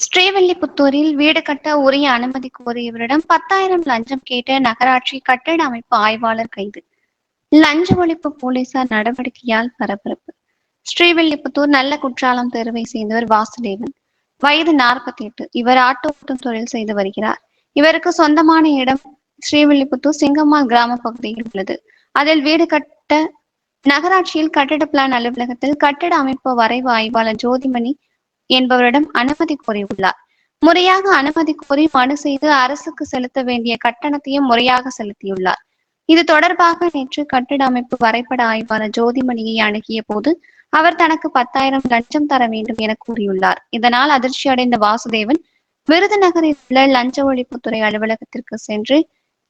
ஸ்ரீவில்லிபுத்தூரில் வீடு கட்ட உரிய அனுமதி கோரியவரிடம் 10,000 லஞ்சம் கேட்ட நகராட்சி கட்டட அமைப்பு ஆய்வாளர் கைது. லஞ்ச ஒழிப்பு போலீசார் நடவடிக்கையால் பரபரப்பு. ஸ்ரீவில்லிபுத்தூர் நல்ல குற்றாலம் தெருவை சேர்ந்தவர் வாசுதேவன். வயது 48. இவர் ஆட்டோ ஓட்டும் தொழில் செய்து வருகிறார். இவருக்கு சொந்தமான இடம் ஸ்ரீவில்லிபுத்தூர் சிங்கம்மாள் கிராம பகுதியில் உள்ளது. அதில் வீடு கட்ட நகராட்சியில் கட்டிட பிளான் அலுவலகத்தில் கட்டிட அமைப்பு வரைவு ஆய்வாளர் ஜோதிமணி என்பவரிடம் அனுமதி கோரியுள்ளார். முறையாக அனுமதி கோரி மனு செய்து அரசுக்கு செலுத்த வேண்டிய கட்டணத்தையும் முறையாக செலுத்தியுள்ளார். இது தொடர்பாக நேற்று கட்டிட அமைப்பு வரைபட ஆய்வாளர் ஜோதிமணியை அணுகிய போது அவர் தனக்கு 10,000 லஞ்சம் தர வேண்டும் என கூறியுள்ளார். இதனால் அதிர்ச்சி அடைந்த வாசுதேவன் விருதுநகரில் உள்ள லஞ்ச ஒழிப்புத்துறை அலுவலகத்திற்கு சென்று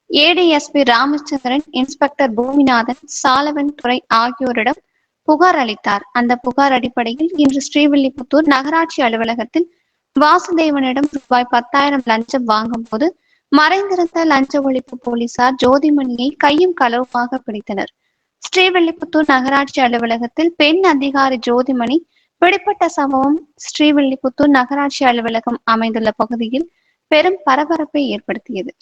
ஏடிஎஸ்பி ராமச்சந்திரன், இன்ஸ்பெக்டர் பூமிநாதன், சாலவன் துறை ஆகியோரிடம் புகார் அளித்தார். அந்த புகார் அடிப்படையில் இன்று ஸ்ரீவில்லிபுத்தூர் நகராட்சி அலுவலகத்தில் வாசுதேவனிடம் ரூபாய் 10,000 லஞ்சம் வாங்கும் போது மறைந்திருந்த லஞ்ச ஒழிப்பு போலீசார் ஜோதிமணியை கையும் களவுமாக பிடித்தனர். ஸ்ரீவில்லிபுத்தூர் நகராட்சி அலுவலகத்தில் பெண் அதிகாரி ஜோதிமணி பிடிப்பட்ட சம்பவம் ஸ்ரீவில்லிபுத்தூர் நகராட்சி அலுவலகம் அமைந்துள்ள பகுதியில் பெரும் பரபரப்பை ஏற்படுத்தியது.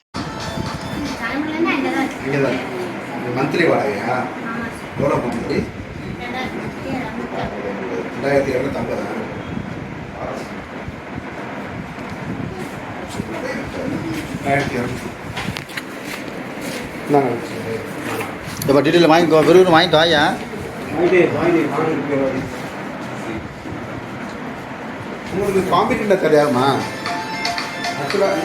மந்த்லி வாடகையா? எவ்வளோ மந்த்லி? 2,250. இப்போ டீட்டெயில் வாங்கிக்கோ, விருது வாங்கிட்டு வாயா. உங்களுக்கு காம்பீட்டண்ட்டாக தெரியாதுமா? ஆக்சுவலாக